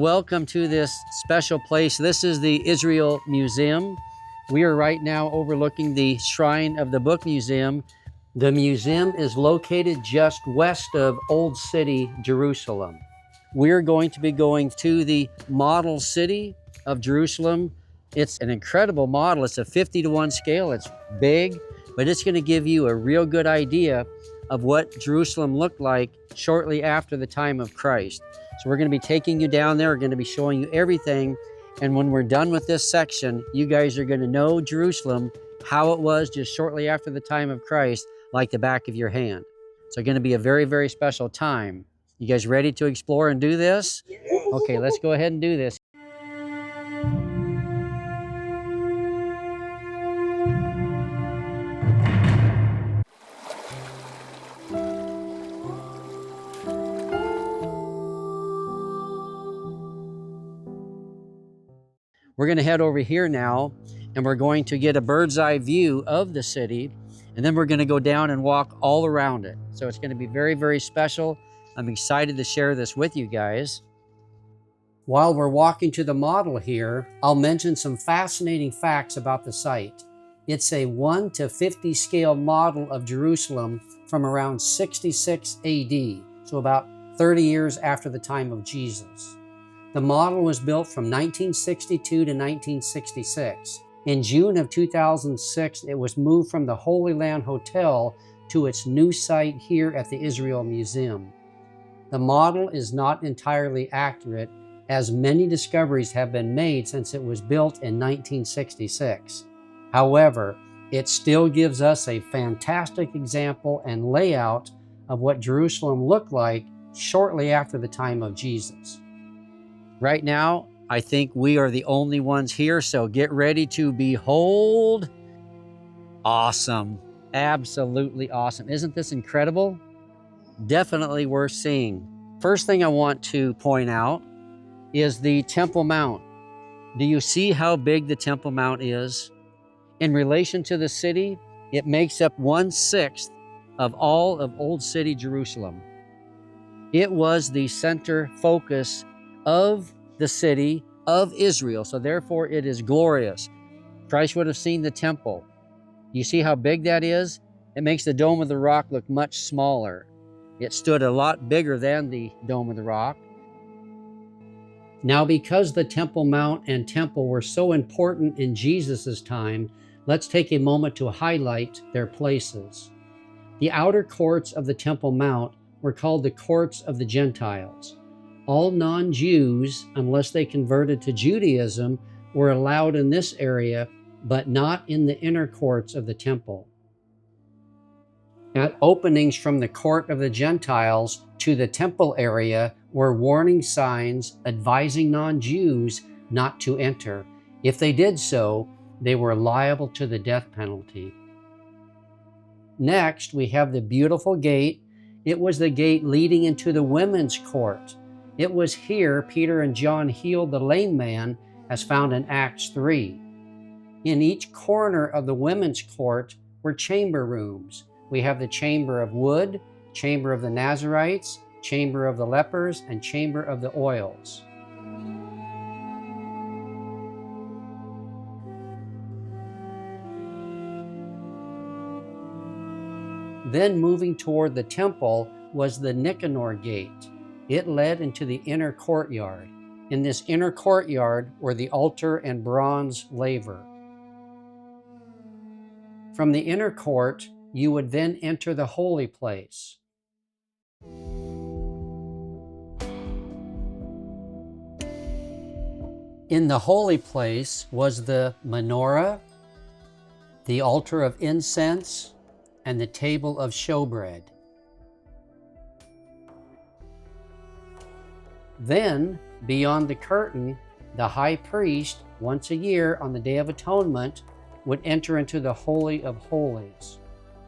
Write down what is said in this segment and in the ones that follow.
Welcome to this special place. This is the Israel Museum. We are right now overlooking the Shrine of the Book Museum. The museum is located just west of Old City, Jerusalem. We're going to be going to the model city of Jerusalem. It's an incredible model. It's a 50-to-1 scale. It's big, but it's going to give you a real good idea of what Jerusalem looked like shortly after the time of Christ. So we're going to be taking you down there. We're going to be showing you everything. And when we're done with this section, you guys are going to know Jerusalem, how it was just shortly after the time of Christ, like the back of your hand. So it's going to be a very, very special time. You guys ready to explore and do this? Okay, let's go ahead and do this. We're going to head over here now, and we're going to get a bird's eye view of the city, and then we're going to go down and walk all around it. So it's going to be very, very special. I'm excited to share this with you guys. While we're walking to the model here, I'll mention some fascinating facts about the site. It's a 1:50 scale model of Jerusalem from around 66 AD, so about 30 years after the time of Jesus. The model was built from 1962 to 1966. In June of 2006, it was moved from the Holy Land Hotel to its new site here at the Israel Museum. The model is not entirely accurate, as many discoveries have been made since it was built in 1966. However, it still gives us a fantastic example and layout of what Jerusalem looked like shortly after the time of Jesus. Right now, I think we are the only ones here, so get ready to behold. Awesome. Absolutely awesome. Isn't this incredible? Definitely worth seeing. First thing I want to point out is the Temple Mount. Do you see how big the Temple Mount is? In relation to the city, it makes up 1/6 of all of Old City Jerusalem. It was the center focus of the city of Israel, so therefore it is glorious. Christ would have seen the temple. You see how big that is? It makes the Dome of the Rock look much smaller. It stood a lot bigger than the Dome of the Rock. Now, because the Temple Mount and temple were so important in Jesus' time, let's take a moment to highlight their places. The outer courts of the Temple Mount were called the courts of the Gentiles. All non-Jews, unless they converted to Judaism, were allowed in this area, but not in the inner courts of the temple. At openings from the court of the Gentiles to the temple area were warning signs advising non-Jews not to enter. If they did so, they were liable to the death penalty. Next, we have the beautiful gate. It was the gate leading into the women's court. It was here Peter and John healed the lame man, as found in Acts 3. In each corner of the women's court were chamber rooms. We have the chamber of wood, chamber of the Nazarites, chamber of the lepers, and chamber of the oils. Then moving toward the temple was the Nicanor gate. It led into the inner courtyard. In this inner courtyard were the altar and bronze laver. From the inner court, you would then enter the holy place. In the holy place was the menorah, the altar of incense, and the table of showbread. Then, beyond the curtain, the high priest, once a year on the Day of Atonement, would enter into the Holy of Holies.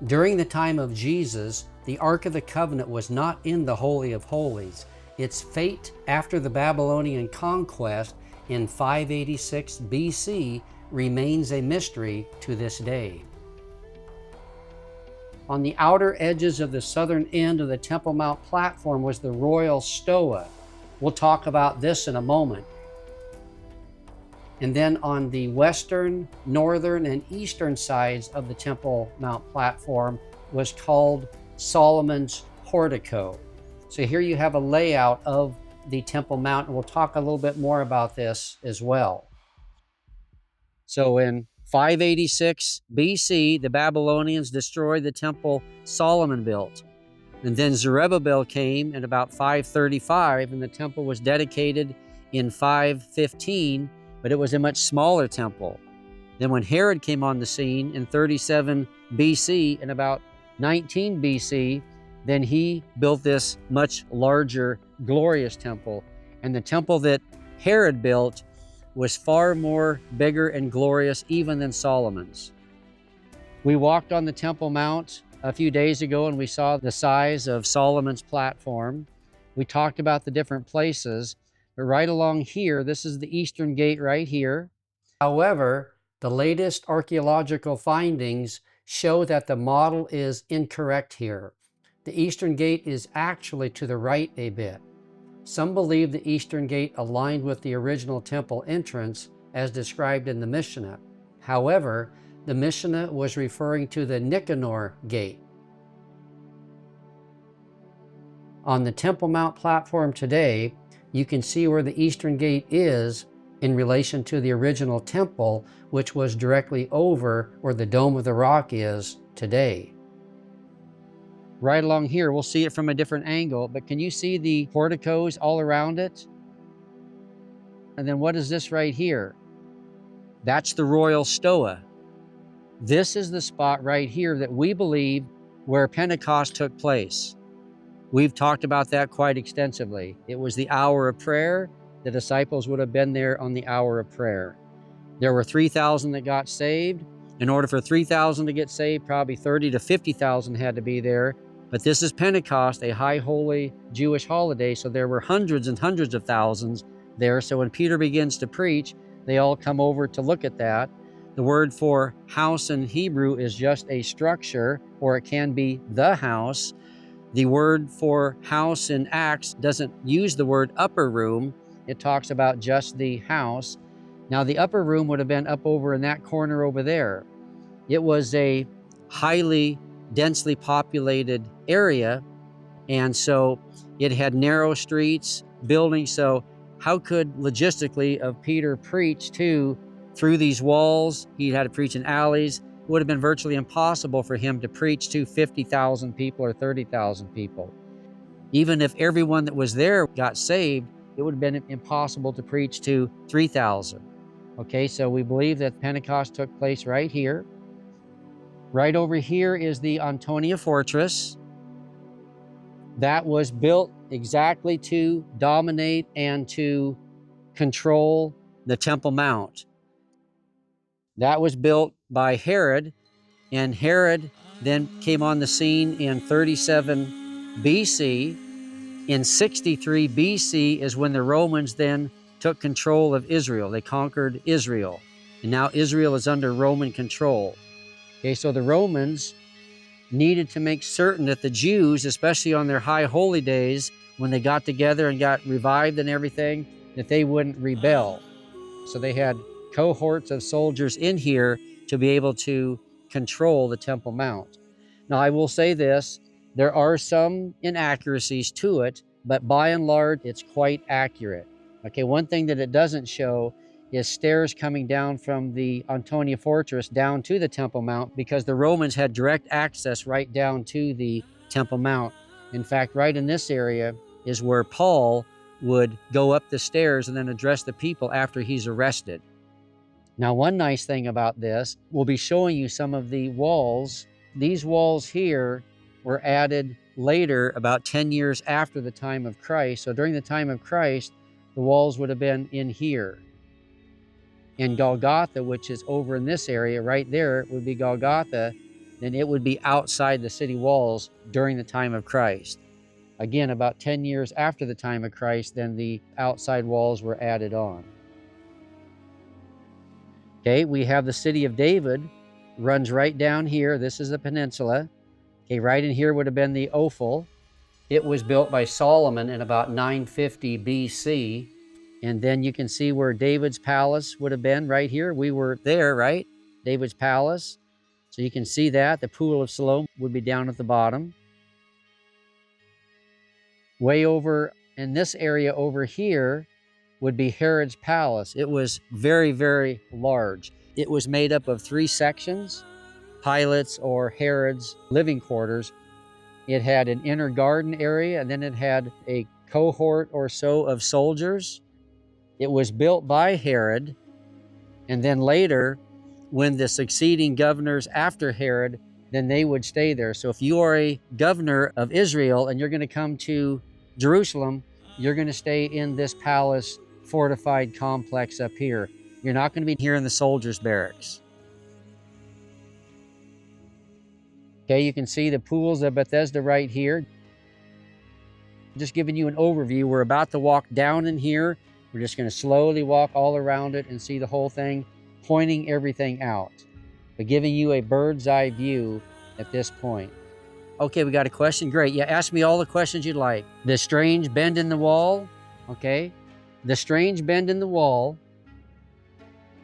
During the time of Jesus, the Ark of the Covenant was not in the Holy of Holies. Its fate after the Babylonian conquest in 586 BC remains a mystery to this day. On the outer edges of the southern end of the Temple Mount platform was the royal stoa. We'll talk about this in a moment. And then on the western, northern, and eastern sides of the Temple Mount platform was called Solomon's portico. So here you have a layout of the Temple Mount, and we'll talk a little bit more about this as well. So in 586 BC, the Babylonians destroyed the temple Solomon built. And then Zerubbabel came in about 535, and the temple was dedicated in 515, but it was a much smaller temple. Then when Herod came on the scene in 37 BC and about 19 BC, then he built this much larger, glorious temple. And the temple that Herod built was far more bigger and glorious even than Solomon's. We walked on the Temple Mount a few days ago and we saw the size of Solomon's platform. We talked about the different places, but right along here, this is the eastern gate right here. However, the latest archaeological findings show that the model is incorrect here. The eastern gate is actually to the right a bit. Some believe the eastern gate aligned with the original temple entrance as described in the Mishnah. However, the Mishnah was referring to the Nicanor gate. On the Temple Mount platform today, you can see where the eastern gate is in relation to the original temple, which was directly over where the Dome of the Rock is today. Right along here, we'll see it from a different angle, but can you see the porticos all around it? And then what is this right here? That's the royal stoa. This is the spot right here that we believe where Pentecost took place. We've talked about that quite extensively. It was the hour of prayer. The disciples would have been there on the hour of prayer. There were 3,000 that got saved. In order for 3,000 to get saved, probably 30 to 50,000 had to be there. But this is Pentecost, a high holy Jewish holiday, so there were hundreds and hundreds of thousands there. So when Peter begins to preach, they all come over to look at that. The word for house in Hebrew is just a structure, or it can be the house. The word for house in Acts doesn't use the word upper room. It talks about just the house. Now the upper room would have been up over in that corner over there. It was a highly densely populated area, and so it had narrow streets, buildings. So how could logistically of Peter preach through these walls? He had to preach in alleys. It would have been virtually impossible for him to preach to 50,000 people or 30,000 people. Even if everyone that was there got saved, it would have been impossible to preach to 3,000. Okay, so we believe that Pentecost took place right here. Right over here is the Antonia Fortress. That was built exactly to dominate and to control the Temple Mount. That was built by Herod, and Herod then came on the scene in 37 BC. In 63 BC is when the Romans then took control of Israel. They conquered Israel, and now Israel is under Roman control. Okay, so the Romans needed to make certain that the Jews, especially on their high holy days, when they got together and got revived and everything, that they wouldn't rebel. So they had cohorts of soldiers in here to be able to control the Temple Mount. Now, I will say this, there are some inaccuracies to it, but by and large, it's quite accurate. Okay, one thing that it doesn't show is stairs coming down from the Antonia Fortress down to the Temple Mount, because the Romans had direct access right down to the Temple Mount. In fact, right in this area is where Paul would go up the stairs and then address the people after he's arrested. Now, one nice thing about this, we'll be showing you some of the walls. These walls here were added later, about 10 years after the time of Christ. So during the time of Christ, the walls would have been in here. In Golgotha, which is over in this area, right there would be Golgotha, then it would be outside the city walls during the time of Christ. Again, about 10 years after the time of Christ, then the outside walls were added on. Okay, we have the city of David, runs right down here. This is the peninsula. Okay, right in here would have been the Ophel. It was built by Solomon in about 950 BC. And then you can see where David's palace would have been right here. We were there, right? David's palace. So you can see that. The Pool of Siloam would be down at the bottom. Way over in this area over here would be Herod's palace. It was very, very large. It was made up of 3 sections, Pilate's or Herod's living quarters. It had an inner garden area, and then it had a cohort or so of soldiers. It was built by Herod, and then later, when the succeeding governors after Herod, then they would stay there. So if you are a governor of Israel and you're going to come to Jerusalem, you're going to stay in this palace fortified complex up here. You're not going to be here in the soldiers' barracks. Okay, you can see the Pools of Bethesda right here. Just giving you an overview. We're about to walk down in here. We're just going to slowly walk all around it and see the whole thing, pointing everything out, but giving you a bird's eye view at this point. Okay, we got a question. Great. Yeah, ask me all the questions you'd like. The strange bend in the wall. Okay. The strange bend in the wall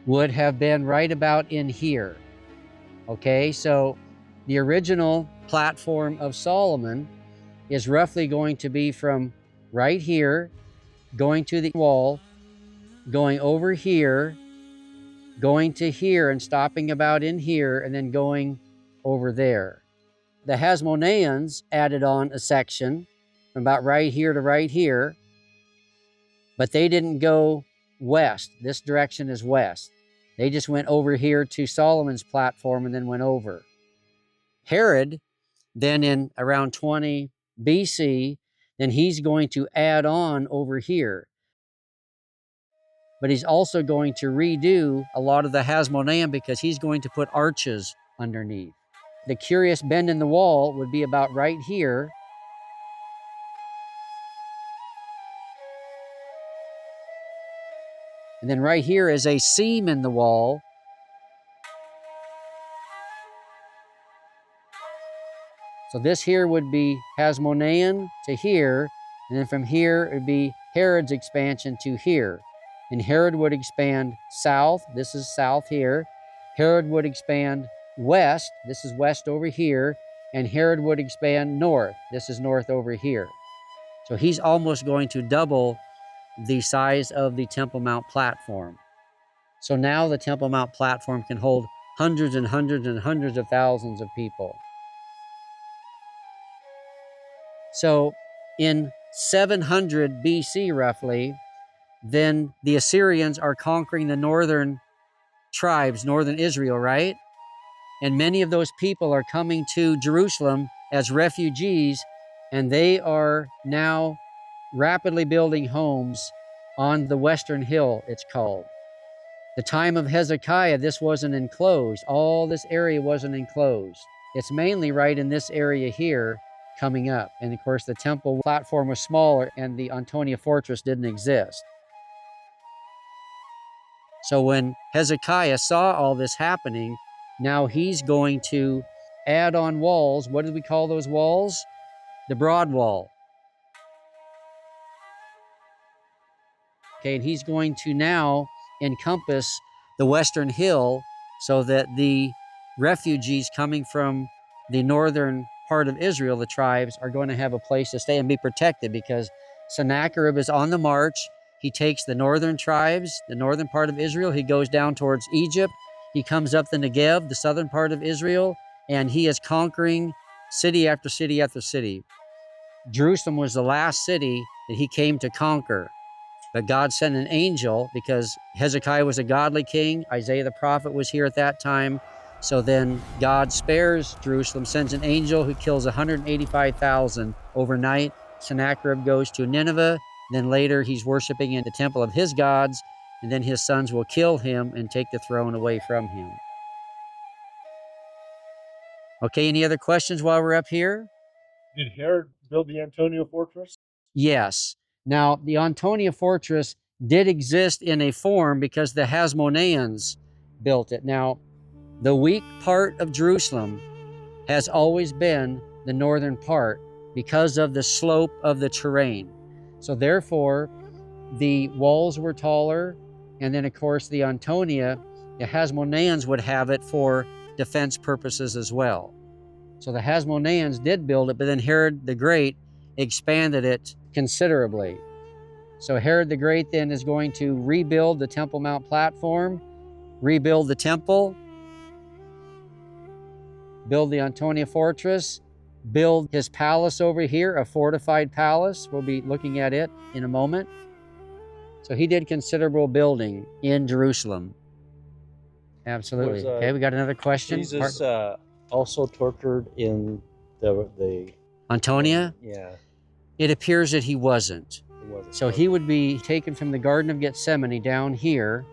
would have been right about in here. Okay, so the original platform of Solomon is roughly going to be from right here, going to the wall, going over here, going to here and stopping about in here, and then going over there. The Hasmoneans added on a section from about right here to right here, but they didn't go west. This direction is west. They just went over here to Solomon's platform and then went over. Herod, then in around 20 BC, then he's going to add on over here. But he's also going to redo a lot of the Hasmonean because he's going to put arches underneath. The curious bend in the wall would be about right here. And then right here is a seam in the wall. So this here would be Hasmonean to here, and then from here it would be Herod's expansion to here. And Herod would expand south, this is south here. Herod would expand west, this is west over here. And Herod would expand north, this is north over here. So he's almost going to double the size of the Temple Mount platform. So now the Temple Mount platform can hold hundreds and hundreds and hundreds of thousands of people. So in 700 BC roughly, then the Assyrians are conquering the northern tribes, northern Israel, right? And many of those people are coming to Jerusalem as refugees, and they are now rapidly building homes on the Western Hill, it's called. The time of Hezekiah, this wasn't enclosed. All this area wasn't enclosed. It's mainly right in this area here coming up. And of course, the temple platform was smaller and the Antonia Fortress didn't exist. So when Hezekiah saw all this happening, now he's going to add on walls. What did we call those walls? The broad wall. Okay, and he's going to now encompass the Western Hill so that the refugees coming from the northern part of Israel, the tribes, are going to have a place to stay and be protected, because Sennacherib is on the march. He takes the northern tribes, the northern part of Israel. He goes down towards Egypt. He comes up the Negev, the southern part of Israel, and he is conquering city after city after city. Jerusalem was the last city that he came to conquer. But God sent an angel, because Hezekiah was a godly king. Isaiah the prophet was here at that time. So then God spares Jerusalem, sends an angel who kills 185,000 overnight. Sennacherib goes to Nineveh. Then later he's worshiping in the temple of his gods. And then his sons will kill him and take the throne away from him. Okay, any other questions while we're up here? Did Herod build the Antonia Fortress? Yes. Now, the Antonia Fortress did exist in a form because the Hasmoneans built it. Now, the weak part of Jerusalem has always been the northern part, because of the slope of the terrain. So therefore, the walls were taller, and then of course the Antonia, the Hasmoneans would have it for defense purposes as well. So the Hasmoneans did build it, but then Herod the Great expanded it considerably. So Herod the Great then is going to rebuild the Temple Mount platform, rebuild the temple, build the Antonia Fortress, build his palace over here, a fortified palace. We'll be looking at it in a moment. So he did considerable building in Jerusalem. Absolutely. Okay, we got another question. Jesus also tortured in the Antonia? Yeah. It appears that he wasn't. He wasn't. So he would be taken from the Garden of Gethsemane down here.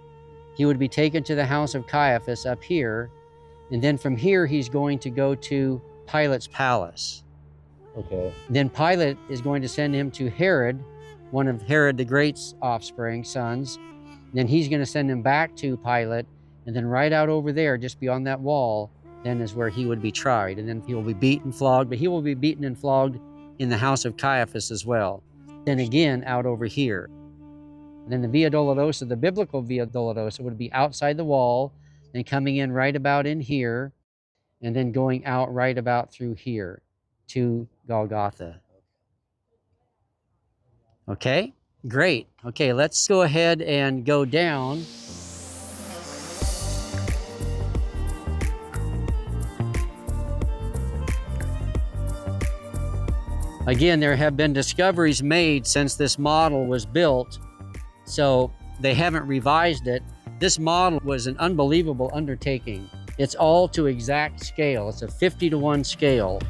He would be taken to the house of Caiaphas up here. And then from here, he's going to go to Pilate's palace. Okay. Then Pilate is going to send him to Herod, one of Herod the Great's offspring, sons. Then he's going to send him back to Pilate. And then right out over there, just beyond that wall, then is where he would be tried. And then he will be beaten, flogged, but he will be beaten and flogged in the house of Caiaphas as well. Then again, out over here. And then the Via Dolorosa, the biblical Via Dolorosa, would be outside the wall and coming in right about in here, and then going out right about through here to Golgotha. Okay, great. Okay, let's go ahead and go down. Again, there have been discoveries made since this model was built, so they haven't revised it. This model was an unbelievable undertaking. It's all to exact scale. It's a 50-to-1 scale.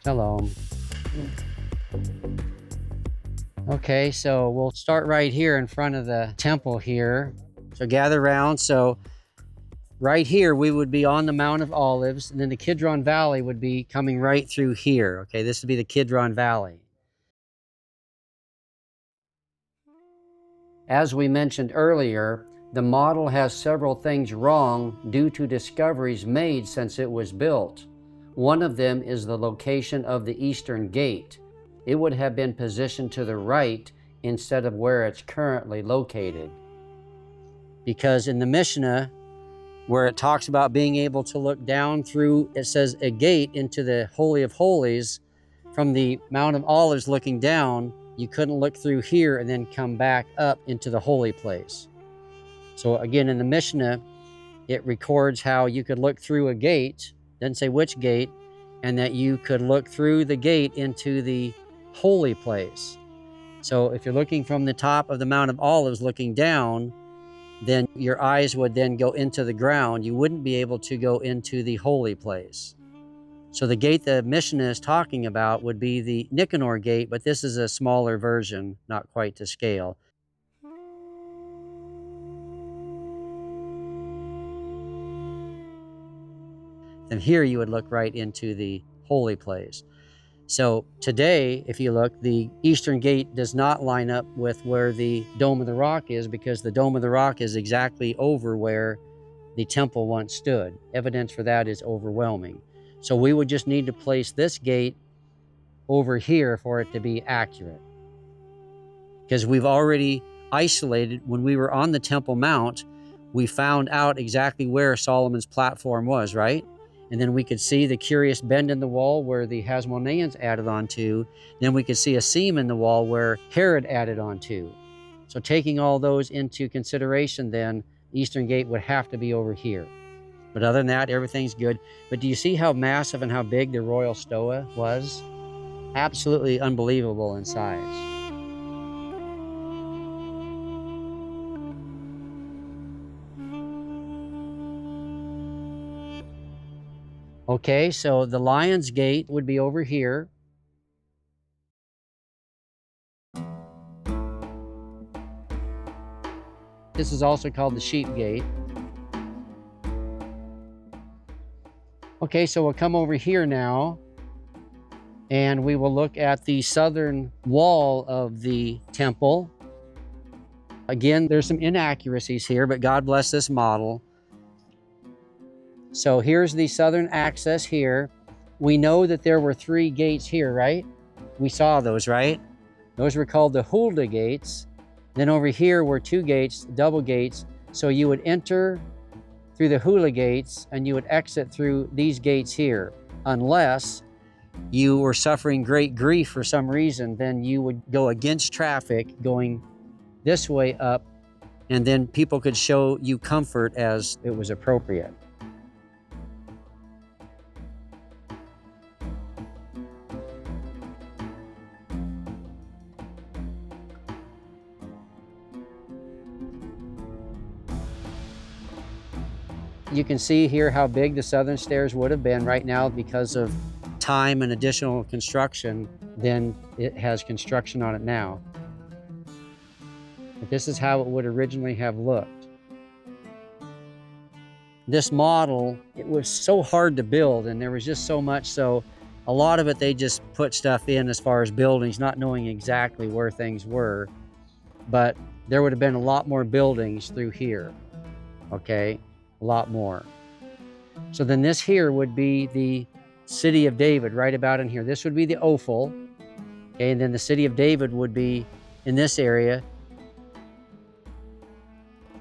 Shalom. Okay, so we'll start right here in front of the temple here. So gather around. So right here, we would be on the Mount of Olives, and then the Kidron Valley would be coming right through here. Okay, this would be the Kidron Valley. As we mentioned earlier, the model has several things wrong due to discoveries made since it was built. One of them is the location of the eastern gate. It would have been positioned to the right instead of where it's currently located. Because in the Mishnah, where it talks about being able to look down through, it says a gate into the Holy of Holies, from the Mount of Olives looking down, you couldn't look through here and then come back up into the holy place. So again, in the Mishnah, it records how you could look through a gate, doesn't say which gate, and that you could look through the gate into the holy place. So if you're looking from the top of the Mount of Olives looking down, then your eyes would then go into the ground. You wouldn't be able to go into the holy place. So the gate the Mishnah is talking about would be the Nicanor gate, but this is a smaller version, not quite to scale. And here you would look right into the holy place. So today, if you look, the eastern gate does not line up with where the Dome of the Rock is, because the Dome of the Rock is exactly over where the temple once stood. Evidence for that is overwhelming. So we would just need to place this gate over here for it to be accurate. Because we've already isolated, when we were on the Temple Mount, we found out exactly where Solomon's platform was, right? And then we could see the curious bend in the wall where the Hasmoneans added onto. Then we could see a seam in the wall where Herod added onto. So taking all those into consideration, then the eastern gate would have to be over here. But other than that, everything's good. But do you see how massive and how big the Royal Stoa was? Absolutely unbelievable in size. Okay, so the Lion's Gate would be over here. This is also called the Sheep Gate. Okay, so we'll come over here now, and we will look at the southern wall of the temple. Again, there's some inaccuracies here, but God bless this model. So here's the southern access here. We know that there were 3 gates here, right? We saw those, right? Those were called the Hulda gates. Then over here were 2 gates, double gates. So you would enter through the Hulda gates and you would exit through these gates here. Unless you were suffering great grief for some reason, then you would go against traffic going this way up, and then people could show you comfort as it was appropriate. You can see here how big the southern stairs would have been. Right now, because of time and additional construction, then it has construction on it now. But this is how it would originally have looked. This model, it was so hard to build, and there was just so much, so a lot of it they just put stuff in as far as buildings, not knowing exactly where things were. But there would have been a lot more buildings through here, okay? A lot more. So then this here would be the city of David, right about in here. This would be the Ophel, okay? And then the city of David would be in this area.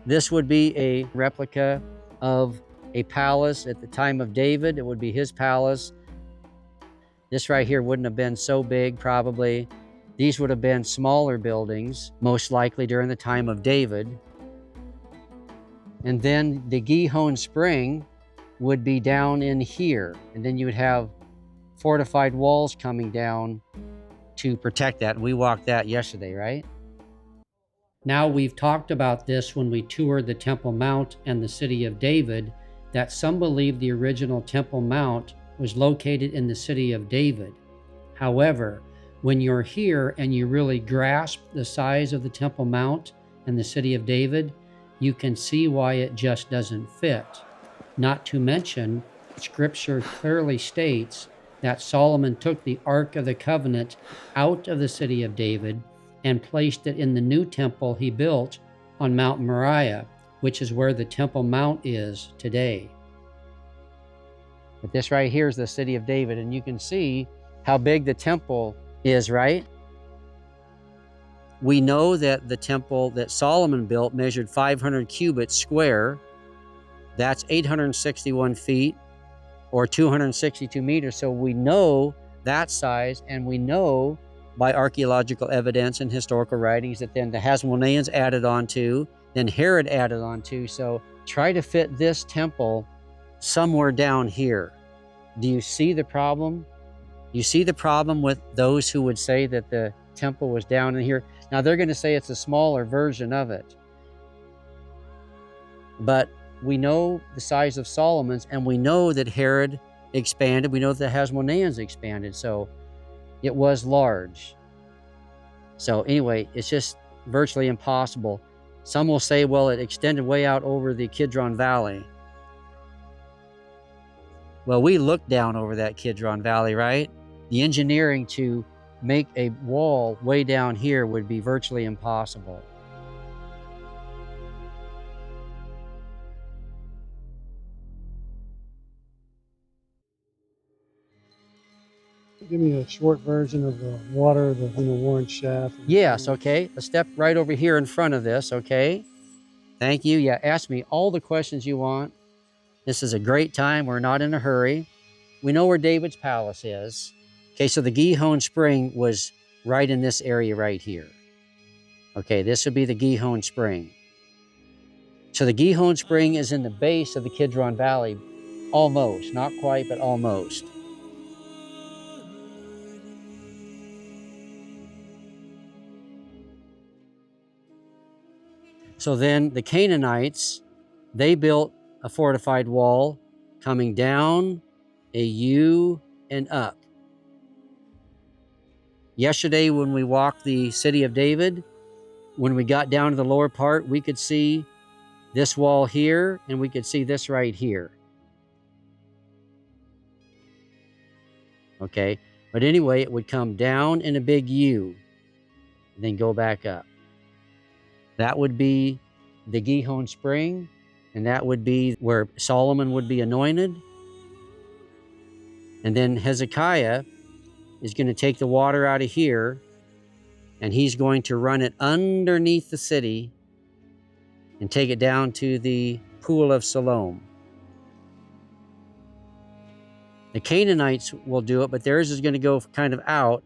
This would be a replica of a palace at the time of David. It would be his palace. This right here wouldn't have been so big, probably. These would have been smaller buildings, most likely during the time of David. And then the Gihon Spring would be down in here. And then you would have fortified walls coming down to protect that. And we walked that yesterday, right? Now, we've talked about this when we toured the Temple Mount and the city of David, that some believe the original Temple Mount was located in the city of David. However, when you're here and you really grasp the size of the Temple Mount and the city of David, you can see why it just doesn't fit. Not to mention, Scripture clearly states that Solomon took the Ark of the Covenant out of the city of David and placed it in the new temple he built on Mount Moriah, which is where the Temple Mount is today. But this right here is the city of David, and you can see how big the temple is, right? We know that the temple that Solomon built measured 500 cubits square. That's 861 feet or 262 meters. So we know that size, and we know by archaeological evidence and historical writings that then the Hasmoneans added on to, then Herod added on to. So try to fit this temple somewhere down here. Do you see the problem? You see the problem with those who would say that the temple was down in here? Now they're going to say it's a smaller version of it. But we know the size of Solomon's, and we know that Herod expanded. We know that the Hasmoneans expanded. So it was large. So anyway, it's just virtually impossible. Some will say, well, it extended way out over the Kidron Valley. Well, we looked down over that Kidron Valley, right? The engineering to make a wall way down here would be virtually impossible. Give me a short version of the water, the Warren shaft. Yes, okay. Let's step right over here in front of this, okay? Thank you. Yeah, ask me all the questions you want. This is a great time. We're not in a hurry. We know where David's palace is. Okay, so the Gihon Spring was right in this area right here. Okay, this would be the Gihon Spring. So the Gihon Spring is in the base of the Kidron Valley. Almost, not quite, but almost. So then the Canaanites, they built a fortified wall coming down a U and up. Yesterday when we walked the city of David, when we got down to the lower part, we could see this wall here, and we could see this right here. Okay, but anyway, it would come down in a big U and then go back up. That would be the Gihon Spring. and that would be where Solomon would be anointed. And then Hezekiah is going to take the water out of here, and he's going to run it underneath the city and take it down to the Pool of Siloam. The Canaanites will do it, but theirs is going to go kind of out.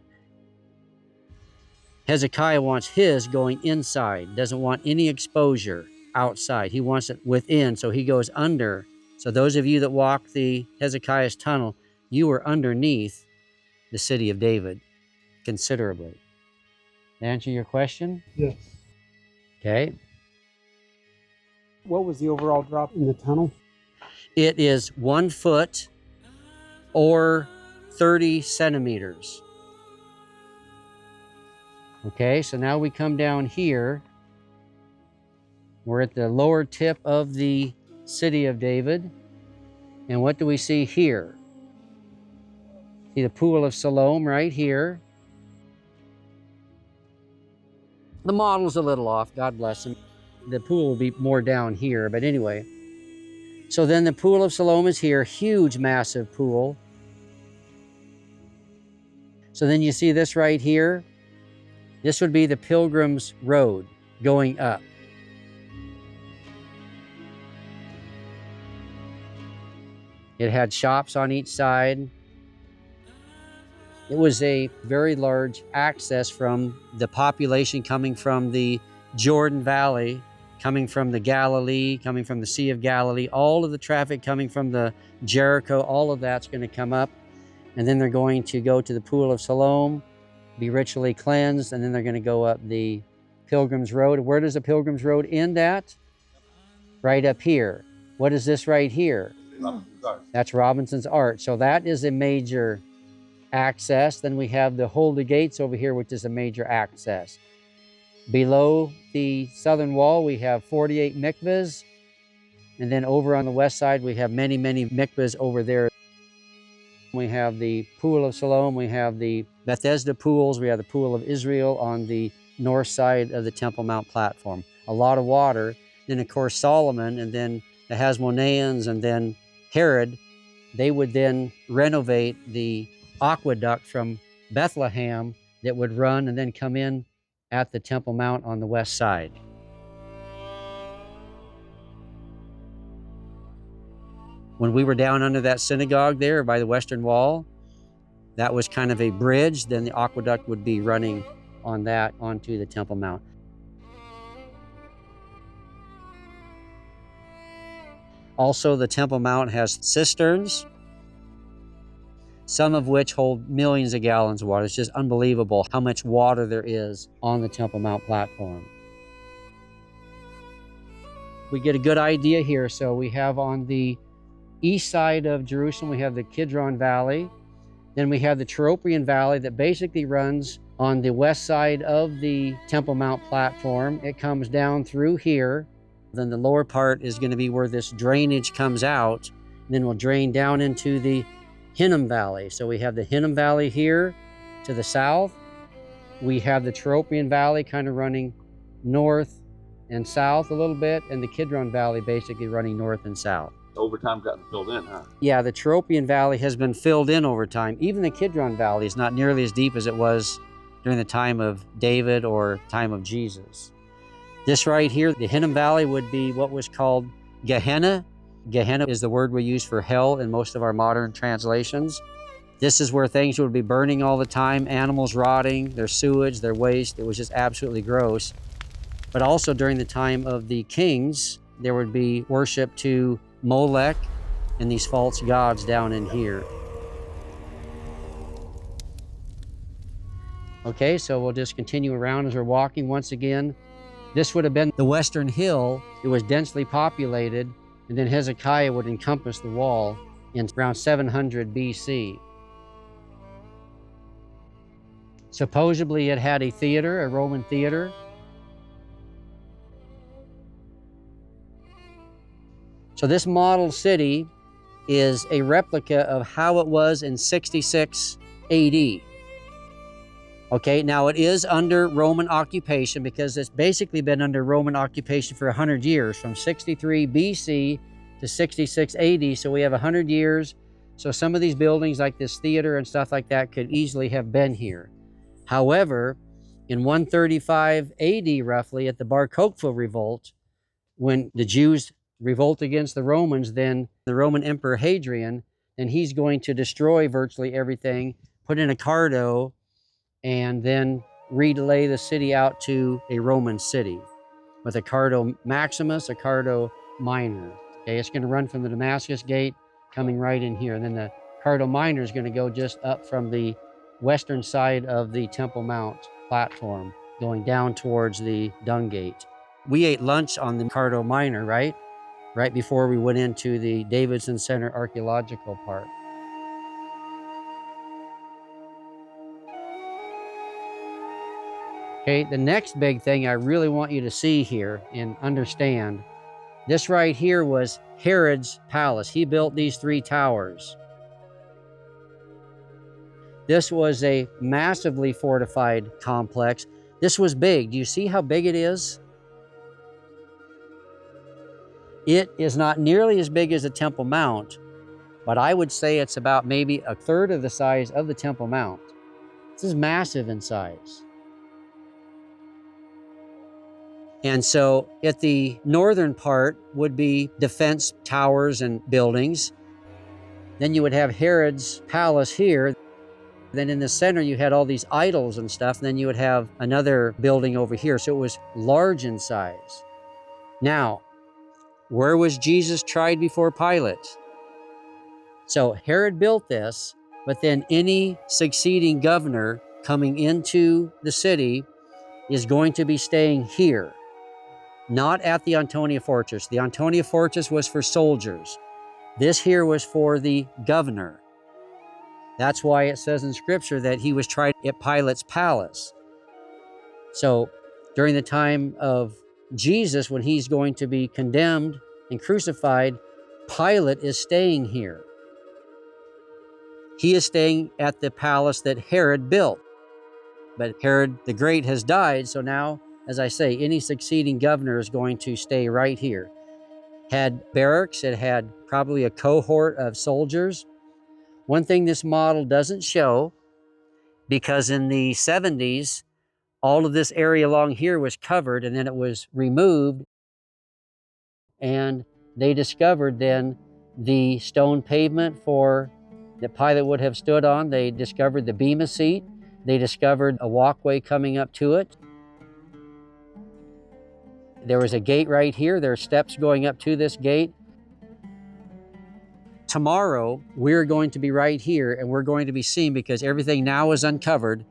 Hezekiah wants his going inside, doesn't want any exposure outside. He wants it within, so he goes under. So those of you that walk the Hezekiah's tunnel, you are underneath the city of David considerably. Answer your question? Yes. Okay. What was the overall drop in the tunnel? It is 1 foot or 30 centimeters. Okay, so now we come down here. We're at the lower tip of the city of David. And what do we see here? See the Pool of Siloam right here. The model's a little off, God bless him. The pool will be more down here, but anyway. So then the Pool of Siloam is here, huge, massive pool. So then you see this right here. This would be the Pilgrims Road going up. It had shops on each side. It was a very large access from the population coming from the Jordan Valley, coming from the Galilee, coming from the Sea of Galilee, all of the traffic coming from the Jericho, all of that's going to come up. And then they're going to go to the Pool of Siloam, be ritually cleansed, and then they're going to go up the Pilgrims Road. Where does the Pilgrims Road end at? Right up here. What is this right here? That's Robinson's Arch. So that is a major access. Then we have the Holy Gates over here, which is a major access. Below the southern wall, we have 48 mikvahs. And then over on the west side, we have many, many mikvahs over there. We have the Pool of Siloam, we have the Bethesda pools, we have the Pool of Israel on the north side of the Temple Mount platform. A lot of water. Then, of course, Solomon, and then the Hasmoneans, and then Herod, they would then renovate the aqueduct from Bethlehem that would run and then come in at the Temple Mount on the west side. When we were down under that synagogue there by the western wall, that was kind of a bridge. Then the aqueduct would be running on that onto the Temple Mount. Also, the Temple Mount has cisterns, some of which hold millions of gallons of water. It's just unbelievable how much water there is on the Temple Mount platform. We get a good idea here. So we have on the east side of Jerusalem, we have the Kidron Valley. Then we have the Tyropoeon Valley that basically runs on the west side of the Temple Mount platform. It comes down through here. Then the lower part is going to be where this drainage comes out. And then we'll drain down into the Hinnom Valley. So we have the Hinnom Valley here to the south. We have the Tyropoeon Valley kind of running north and south a little bit, and the Kidron Valley basically running north and south. Over time gotten filled in, huh? Yeah, the Tyropoeon Valley has been filled in over time. Even the Kidron Valley is not nearly as deep as it was during the time of David or time of Jesus. This right here, the Hinnom Valley, would be what was called Gehenna. Gehenna is the word we use for hell in most of our modern translations. This is where things would be burning all the time, animals rotting, their sewage, their waste. It was just absolutely gross. But also during the time of the kings, there would be worship to Molech and these false gods down in here. Okay, so we'll just continue around as we're walking once again. This would have been the western hill. It was densely populated, and then Hezekiah would encompass the wall in around 700 BC. Supposedly it had a theater, a Roman theater. So this model city is a replica of how it was in 66 AD. Okay, now it is under Roman occupation because it's basically been under Roman occupation for 100 years, from 63 BC to 66 AD. So we have 100 years. So some of these buildings like this theater and stuff like that could easily have been here. However, in 135 AD roughly, at the Bar Kokhba revolt, when the Jews revolt against the Romans, then the Roman Emperor Hadrian, then he's going to destroy virtually everything, put in a cardo, and then relay the city out to a Roman city with a Cardo Maximus, a Cardo Minor. Okay, it's going to run from the Damascus Gate, coming right in here. And then the Cardo Minor is going to go just up from the western side of the Temple Mount platform, going down towards the Dung Gate. We ate lunch on the Cardo Minor, right? Right before we went into the Davidson Center Archaeological Park. Okay, the next big thing I really want you to see here and understand, this right here was Herod's palace. He built these 3 towers. This was a massively fortified complex. This was big. Do you see how big it is? It is not nearly as big as the Temple Mount, but I would say it's about maybe 1/3 of the size of the Temple Mount. This is massive in size. And so at the northern part would be defense towers and buildings. Then you would have Herod's palace here. Then in the center, you had all these idols and stuff. And then you would have another building over here. So it was large in size. Now, where was Jesus tried before Pilate? So Herod built this, but then any succeeding governor coming into the city is going to be staying here. Not at the Antonia Fortress. The Antonia Fortress was for soldiers. This here was for the governor. That's why it says in Scripture that he was tried at Pilate's palace. So during the time of Jesus, when he's going to be condemned and crucified, Pilate is staying here. He is staying at the palace that Herod built. But Herod the Great has died, so now, as I say, any succeeding governor is going to stay right here. Had barracks, it had probably a cohort of soldiers. One thing this model doesn't show, because in the 70s, all of this area along here was covered and then it was removed. And they discovered then the stone pavement that Pilate would have stood on. They discovered the bema seat. They discovered a walkway coming up to it. There was a gate right here. There are steps going up to this gate. Tomorrow, we're going to be right here and we're going to be seen, because everything now is uncovered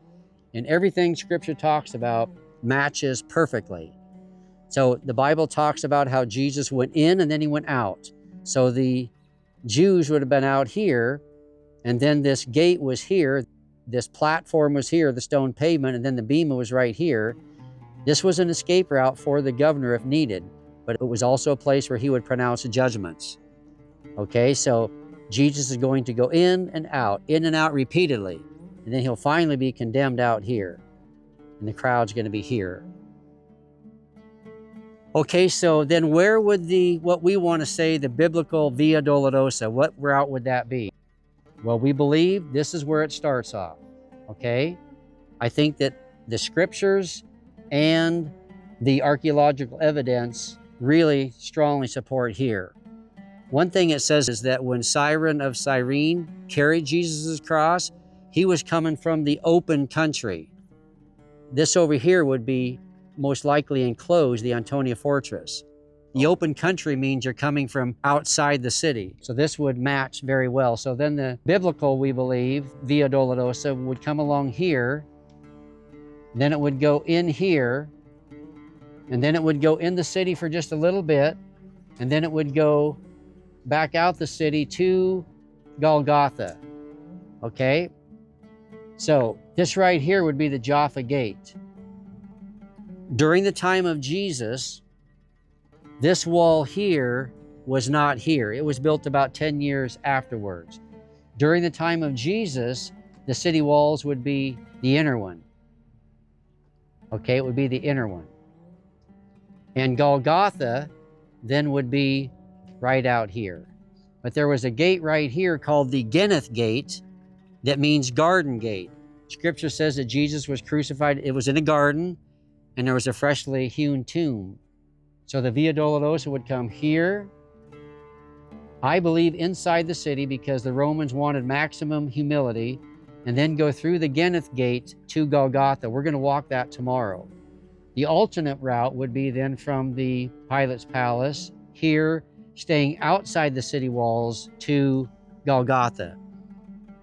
and everything Scripture talks about matches perfectly. So the Bible talks about how Jesus went in and then he went out. So the Jews would have been out here, and then this gate was here, this platform was here, the stone pavement, and then the bema was right here. This was an escape route for the governor if needed, but it was also a place where he would pronounce judgments. Okay, so Jesus is going to go in and out repeatedly, and then he'll finally be condemned out here, and the crowd's going to be here. Okay, so then where would what we want to say, the biblical Via Dolorosa, what route would that be? Well, we believe this is where it starts off, okay? I think that the Scriptures and the archaeological evidence really strongly support here. One thing it says is that when Cyrene of Cyrene carried Jesus' cross, he was coming from the open country. This over here would be most likely enclosed, the Antonia Fortress. The open country means you're coming from outside the city. So this would match very well. So then the biblical, we believe, Via Dolorosa would come along here, then it would go in here, and then it would go in the city for just a little bit, and then it would go back out the city to Golgotha, okay? So this right here would be the Jaffa Gate. During the time of Jesus, this wall here was not here. It was built about 10 years afterwards. During the time of Jesus, the city walls would be the inner one. Okay, it would be the inner one. And Golgotha then would be right out here. But there was a gate right here called the Geneth Gate that means garden gate. Scripture says that Jesus was crucified. It was in a garden, and there was a freshly hewn tomb. So the Via Dolorosa would come here, I believe inside the city, because the Romans wanted maximum humility, and then go through the Geneth Gate to Golgotha. We're going to walk that tomorrow. The alternate route would be then from the Pilate's Palace here, staying outside the city walls to Golgotha.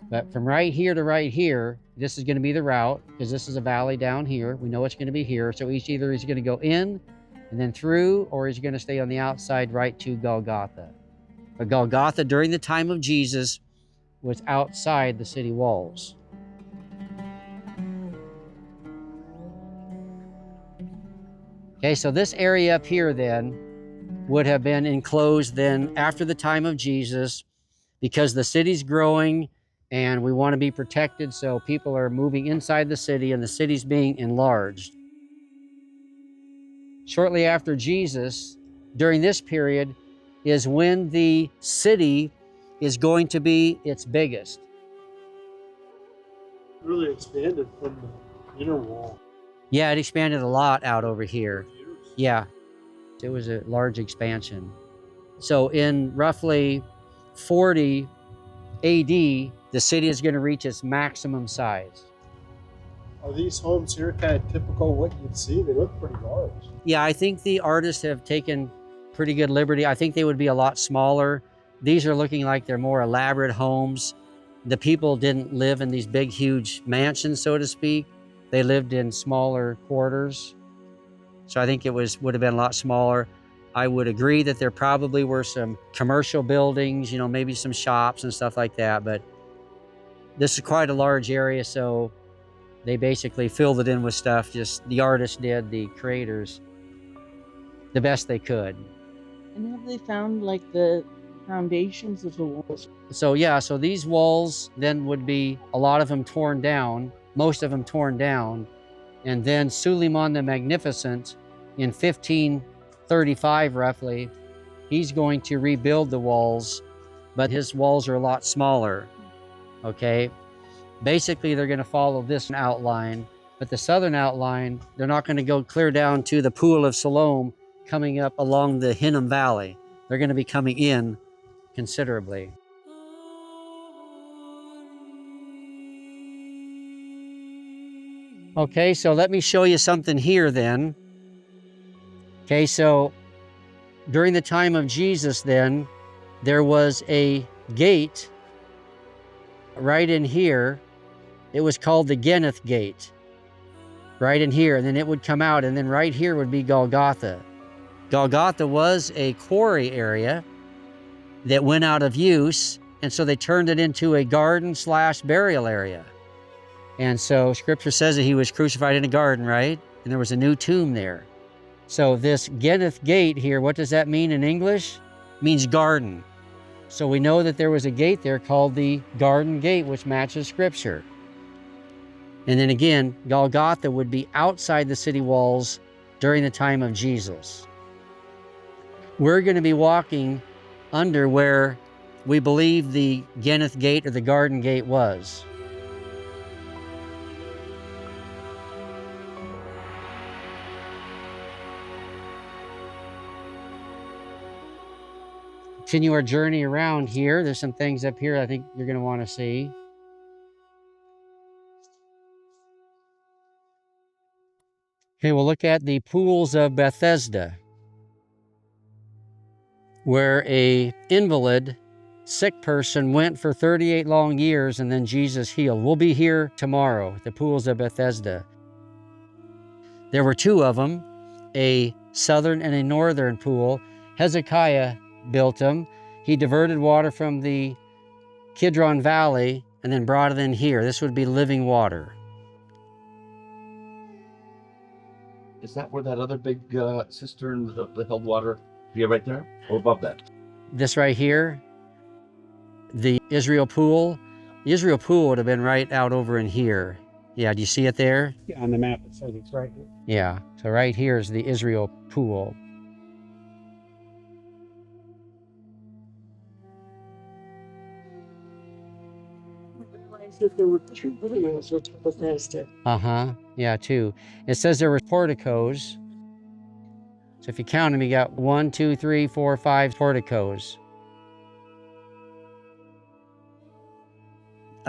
But from right here to right here, this is going to be the route, because this is a valley down here. We know it's going to be here. So either he's going to go in and then through, or he's going to stay on the outside right to Golgotha. But Golgotha during the time of Jesus was outside the city walls. Okay, so this area up here then would have been enclosed then after the time of Jesus, because the city's growing and we want to be protected, so people are moving inside the city and the city's being enlarged. Shortly after Jesus, during this period, is when the city is going to be its biggest. Really expanded from the inner wall. Yeah, it expanded a lot out over here. Yeah, it was a large expansion. So in roughly 40 AD, the city is going to reach its maximum size. Are these homes here kind of typical what you'd see? They look pretty large. Yeah, I think the artists have taken pretty good liberty. I think they would be a lot smaller. These are looking like they're more elaborate homes. The people didn't live in these big, huge mansions, so to speak. They lived in smaller quarters. So I think it would have been a lot smaller. I would agree that there probably were some commercial buildings, maybe some shops and stuff like that, but this is quite a large area, so they basically filled it in with stuff. Just the artists did, the creators, the best they could. And have they found like the foundations of the walls? So yeah, so these walls then would be, a lot of them torn down, most of them torn down, and then Suleiman the Magnificent in 1535 roughly, he's going to rebuild the walls, but his walls are a lot smaller, okay? Basically, they're going to follow this outline, but the southern outline, they're not going to go clear down to the Pool of Siloam coming up along the Hinnom Valley. They're going to be coming in considerably. Okay, so let me show you something here then. Okay, so during the time of Jesus then, there was a gate right in here. It was called the Geneth Gate, right in here, and then it would come out, and then right here would be Golgotha. Golgotha was a quarry area that went out of use, and so they turned it into a garden/burial area. And so Scripture says that he was crucified in a garden, right? And there was a new tomb there. So this Geneth Gate here, what does that mean in English? It means garden. So we know that there was a gate there called the Garden Gate, which matches Scripture. And then again, Golgotha would be outside the city walls during the time of Jesus. We're going to be walking under where we believe the Geneth Gate or the Garden Gate was. Continue our journey around here. There's some things up here I think you're going to want to see. Okay, we'll look at the Pools of Bethesda, where an invalid, sick person went for 38 long years and then Jesus healed. We'll be here tomorrow at the Pools of Bethesda. There were two of them, a southern and a northern pool. Hezekiah built them. He diverted water from the Kidron Valley and then brought it in here. This would be living water. Is that where that other big cistern that held water? Yeah, right there? Or above that? This right here, the Israel Pool. The Israel Pool would have been right out over in here. Yeah, do you see it there? Yeah, on the map it says it's right here. Yeah, so right here is the Israel pool. Realized that there were two videos of Bethesda. Yeah, two. It says there were porticos. So if you count them, you got 1, 2, 3, 4, 5 porticos.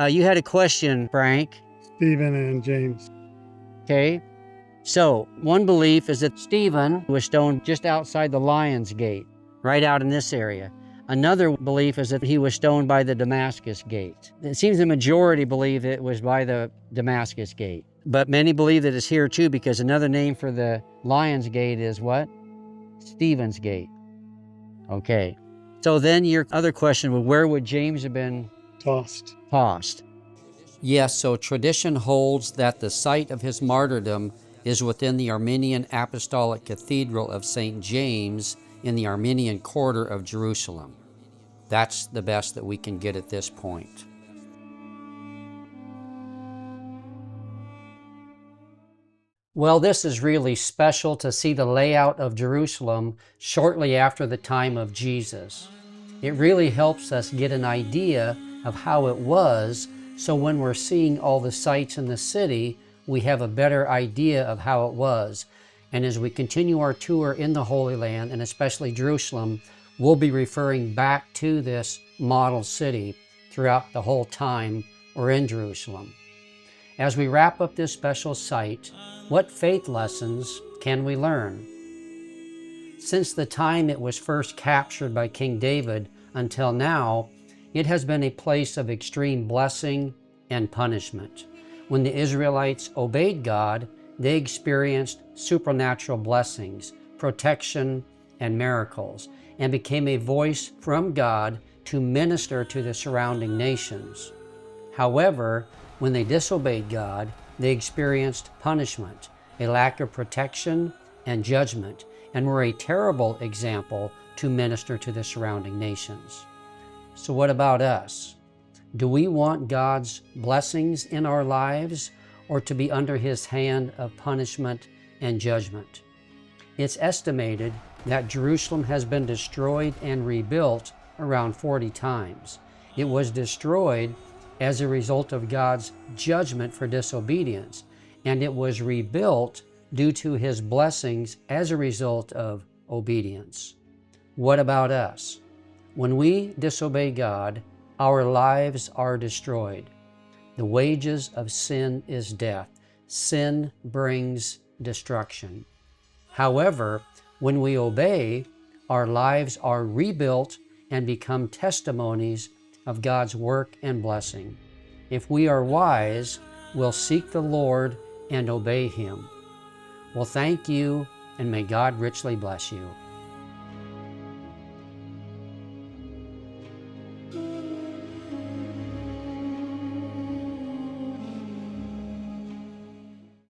You had a question, Frank. Stephen and James. Okay. So one belief is that Stephen was stoned just outside the Lion's Gate, right out in this area. Another belief is that he was stoned by the Damascus Gate. It seems the majority believe it was by the Damascus Gate. But many believe that it's here too, because another name for the Lion's Gate is what? Stephen's Gate. Okay. So then your other question was, where would James have been Tossed. tossed? Yes, so tradition holds that the site of his martyrdom is within the Armenian Apostolic Cathedral of St. James in the Armenian quarter of Jerusalem. That's the best that we can get at this point. Well, this is really special to see the layout of Jerusalem shortly after the time of Jesus. It really helps us get an idea of how it was, so when we're seeing all the sights in the city, we have a better idea of how it was. And as we continue our tour in the Holy Land, and especially Jerusalem, we'll be referring back to this model city throughout the whole time we're in Jerusalem. As we wrap up this special site, what faith lessons can we learn? Since the time it was first captured by King David until now, it has been a place of extreme blessing and punishment. When the Israelites obeyed God, they experienced supernatural blessings, protection, and miracles, and became a voice from God to minister to the surrounding nations. However, when they disobeyed God, they experienced punishment, a lack of protection, and judgment, and were a terrible example to minister to the surrounding nations. So what about us? Do we want God's blessings in our lives, or to be under His hand of punishment and judgment? It's estimated that Jerusalem has been destroyed and rebuilt around 40 times. It was destroyed as a result of God's judgment for disobedience, and it was rebuilt due to His blessings as a result of obedience. What about us? When we disobey God, our lives are destroyed. The wages of sin is death. Sin brings destruction. However, when we obey, our lives are rebuilt and become testimonies of God's work and blessing. If we are wise, we'll seek the Lord and obey Him. Well, thank you, and may God richly bless you.